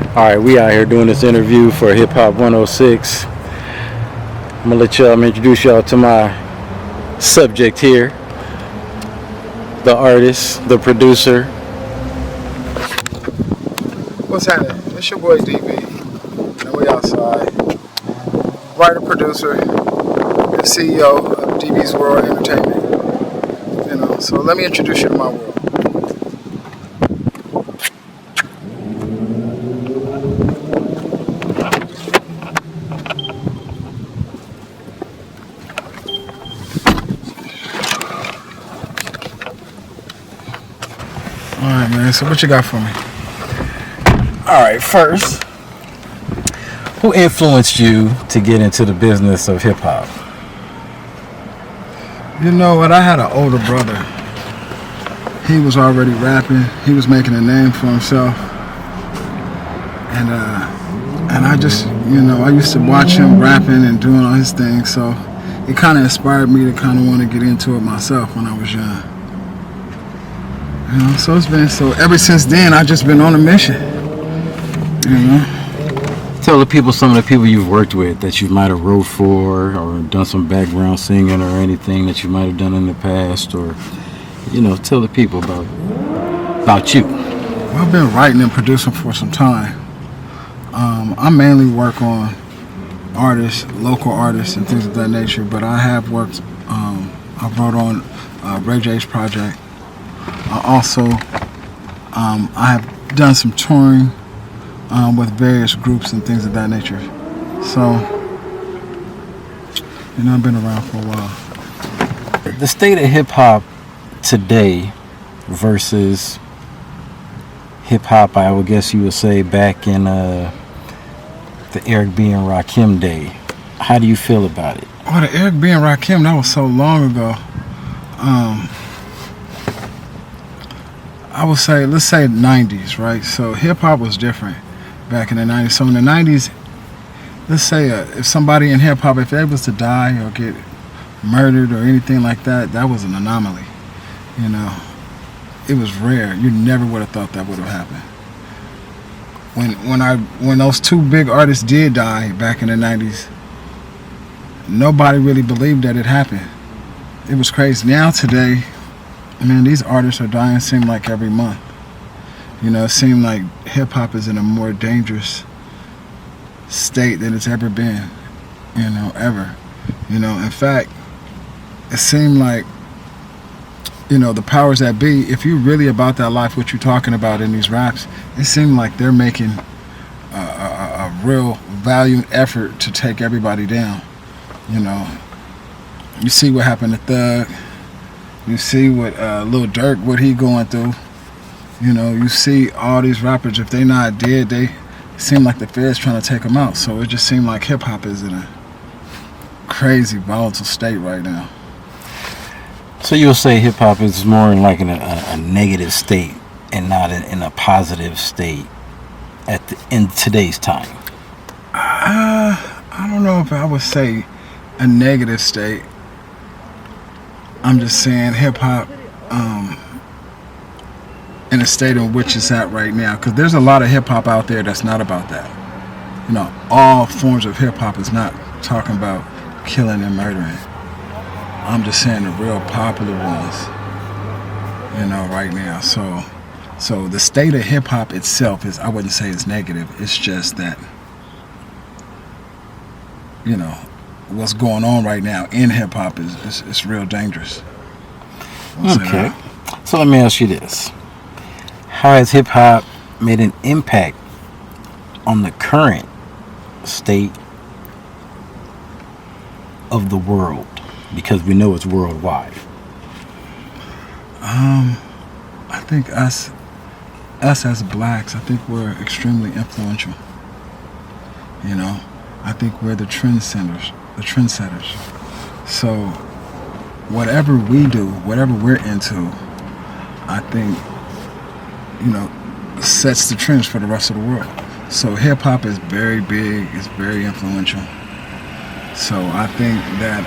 All right, we out here doing this interview for Hip Hop 106. I'm gonna let y'all introduce y'all to my subject here, the artist, the producer. What's happening? It's your boy DB, and we outside. Writer, producer, and CEO of DB's World Entertainment. So let me introduce you to my world. All right, man. So what you got for me? All right, first, who influenced you to get into the business of hip hop? You know what? I had an older brother. He was already rapping. He was making a name for himself, and I just, I used to watch him rapping and doing all his things. So it kind of inspired me to kind of want to get into it myself when I was young. So it's been ever since then. I just been on a mission. Tell the people some of the people you've worked with that you might have wrote for or done some background singing or anything that you might have done in the past, or tell the people about you. Well, I've been writing and producing for some time. I mainly work on artists, local artists and things of that nature, but I have worked, I wrote on Ray J's project. I have done some touring with various groups and things of that nature. So, I've been around for a while. The state of hip hop today versus hip hop, I would guess you would say back in the Eric B. and Rakim day. How do you feel about it? Oh, the Eric B. and Rakim, that was so long ago. I would say, let's say 90s, right? So hip hop was different back in the 90s. So in the 90s, let's say if somebody in hip hop, if they was to die or get murdered or anything like that, that was an anomaly. It was rare. You never would have thought that would have happened. When those two big artists did die back in the 90s, nobody really believed that it happened. It was crazy. Now today, man, these artists are dying, seem like every month. It seems like hip hop is in a more dangerous state than it's ever been, ever. In fact, it seemed like, the powers that be, if you're really about that life, what you're talking about in these raps, it seemed like they're making a real valiant effort to take everybody down. You see what happened to Thug. You see what Lil Durk, what he going through. You see all these rappers, if they not dead, they seem like the feds trying to take them out. So it just seemed like hip hop is in a crazy, volatile state right now. So you'll say hip hop is more in like a negative state and not in a positive state in today's time? I don't know if I would say a negative state. I'm just saying hip hop in a state in which it's at right now, because there's a lot of hip hop out there that's not about that. All forms of hip hop is not talking about killing and murdering. I'm just saying the real popular ones, right now. So the state of hip hop itself is, I wouldn't say it's negative. It's just that, what's going on right now in hip hop is real dangerous. Okay. So let me ask you this. How has hip hop made an impact on the current state of the world? Because we know it's worldwide. I think us as blacks, I think we're extremely influential. I think we're the trendsetters. So whatever we do, whatever we're into, I think, sets the trends for the rest of the world. So hip hop is very big, it's very influential. So I think that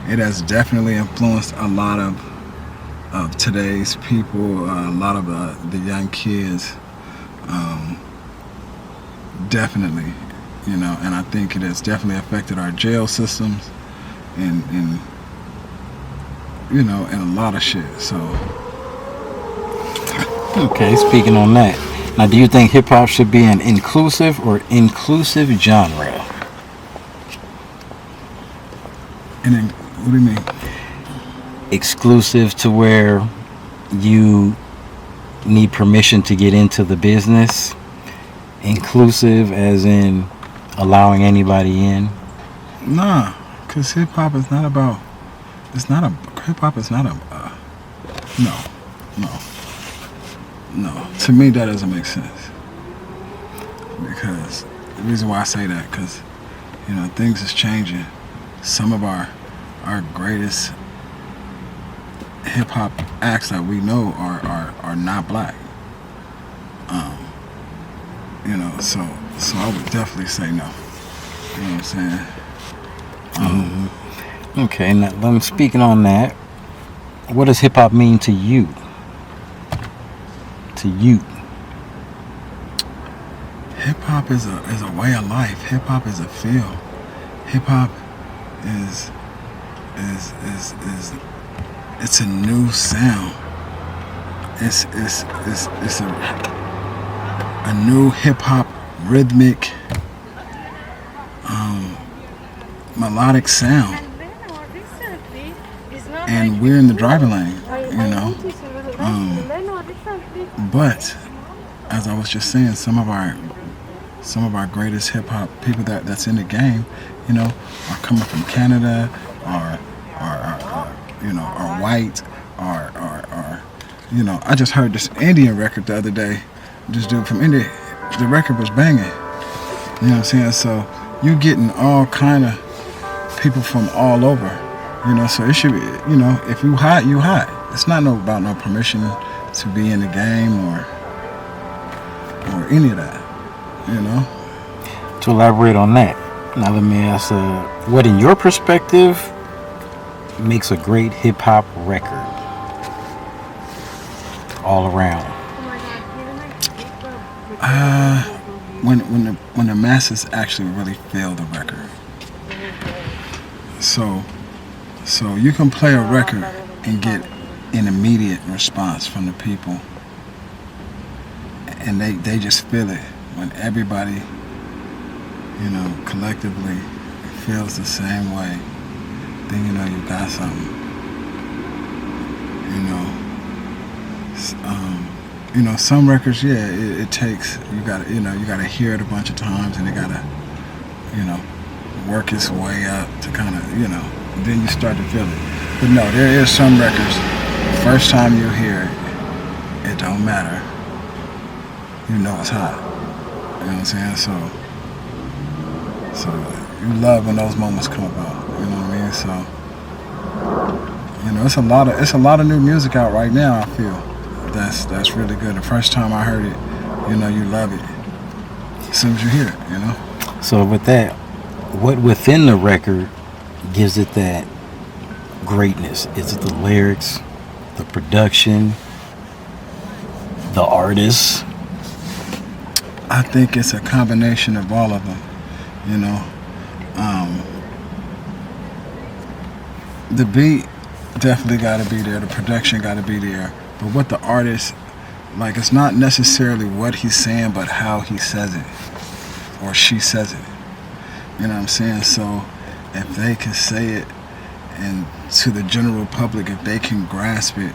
it has definitely influenced a lot of today's people, a lot of the young kids. definitely, you know, and I think it has definitely affected our jail systems and you know, and a lot of shit. So Okay, speaking on that. Now, do you think hip hop should be an inclusive or inclusive genre? and then, what do you mean? Exclusive to where you need permission to get into the business. Inclusive as in allowing anybody in. Nah, cause hip hop is not about. It's not a hip hop is not a. No, no, no. To me, that doesn't make sense. Because the reason why I say that, cause you know things is changing. Some of our greatest hip hop acts that we know are not black. You know, so I would definitely say no. You know what I'm saying? Okay, now I'm speaking on that. What does hip hop mean to you? To you. Hip hop is a way of life. Hip hop is a feel. Hip hop is it's a new sound. It's a new hip hop rhythmic melodic sound. And we're in the driver lane, you know. But as I was just saying, some of our greatest hip hop people that's in the game, you know, are coming from Canada, are you know, are white, are you know. I just heard this Indian record the other day. This dude from India, the record was banging. You know what I'm saying? So you getting all kind of people from all over. You know, so it should be, you know, if you hot, you hot. It's not about no permission to be in the game or any of that, you know. To elaborate on that, now let me ask, what in your perspective makes a great hip hop record? All around. When the masses actually really feel the record. So you can play a record and get an immediate response from the people, and they just feel it when everybody, you know, collectively feels the same way. Then you know you got something. You know, some records, yeah, it takes, you gotta hear it a bunch of times, and it gotta, you know, work its way up to kind of, you know, then you start to feel it. But no, there is some records, the first time you hear it, it don't matter. You know it's hot. You know what I'm saying? So you love when those moments come about. You know what I mean? So, you know, it's a lot of new music out right now, I feel. That's really good. The first time I heard it, you know, you love it as soon as you hear it, you know. So with that, what within the record gives it that greatness? Is it the lyrics, the production, the artists? I think it's a combination of all of them, you know. The beat definitely got to be there. The production got to be there. But what the artist, like, it's not necessarily what he's saying, but how he says it or she says it. You know what I'm saying? So if they can say it, and to the general public, if they can grasp it,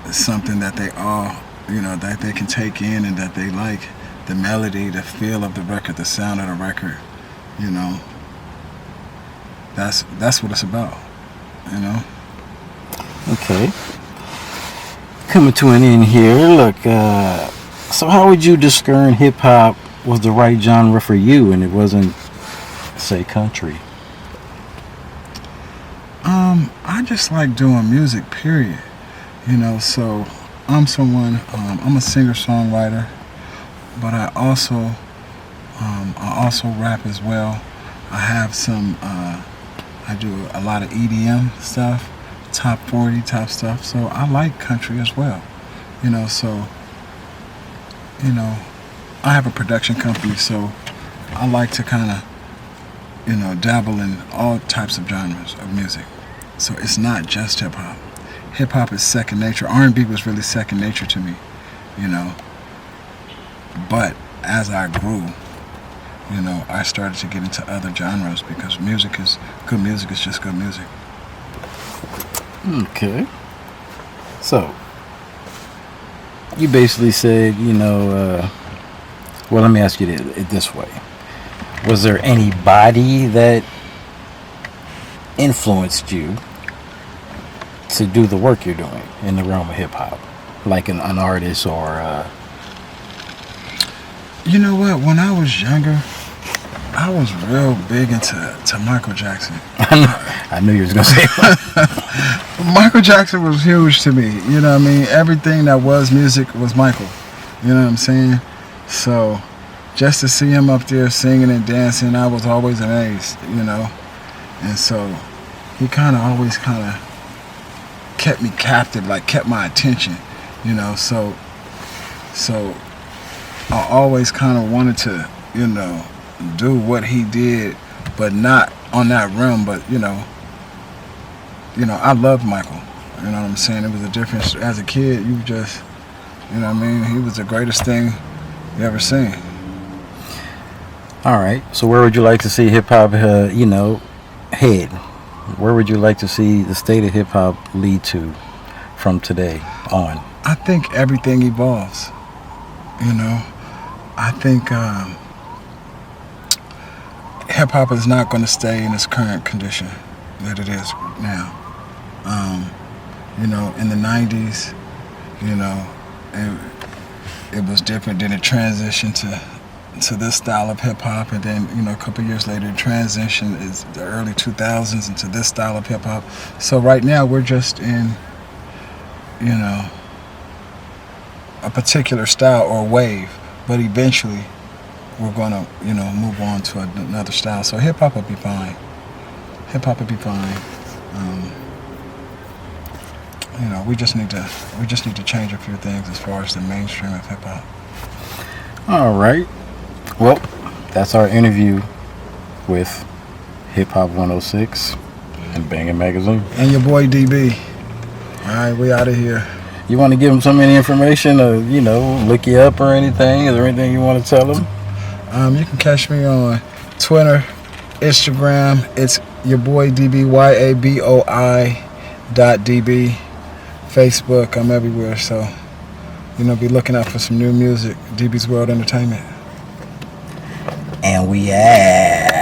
it's something that they all, you know, that they can take in and that they like, the melody, the feel of the record, the sound of the record, you know, that's what it's about, you know. Okay. Coming to an end here. Look, so how would you discern hip hop was the right genre for you and it wasn't, say, country? I just like doing music, period. You know, so I'm I'm a singer-songwriter, but I also rap as well. I have I do a lot of EDM stuff, top 40 type stuff. So I like country as well. You know, so, you know, I have a production company, so I like to kind of, dabble in all types of genres of music. So it's not just hip hop. Hip hop is second nature. R&B was really second nature to me, you know. But as I grew, I started to get into other genres because good music is just good music. Okay. So, you basically said, well, let me ask you it this way. Was there anybody that influenced you to do the work you're doing in the realm of hip-hop? Like an artist or... You know what? When I was younger, I was real big into Michael Jackson. I knew you was going to say that. Michael Jackson was huge to me. You know what I mean? Everything that was music was Michael. You know what I'm saying? So, just to see him up there singing and dancing, I was always amazed, And so, he always kept me captive, like kept my attention, So I always wanted to, do what he did, but not on that realm. But I loved Michael. You know what I'm saying? It was a difference. As a kid, you just, he was the greatest thing you ever seen. All right. So where would you like to see hip hop, head? Where would you like to see the state of hip hop lead to from today on? I think everything evolves. I think hip hop is not going to stay in its current condition that it is now. In the 90s, it was different. Then it transitioned to this style of hip hop, and then a couple years later, it transitioned is the early 2000s into this style of hip hop. So right now, we're just in, a particular style or wave, but eventually we're gonna, move on to another style. So hip hop will be fine. Hip hop will be fine. We just need to change a few things as far as the mainstream of hip hop. All right. Well, that's our interview with Hip Hop 106 and Bangin Magazine. And your boy DB. All right, we out of here. You want to give them some any information or, look you up or anything? Is there anything you want to tell them? You can catch me on Twitter, Instagram. It's your boy DB, YABOI.DB. Facebook, I'm everywhere. So, be looking out for some new music. DB's World Entertainment. And we out.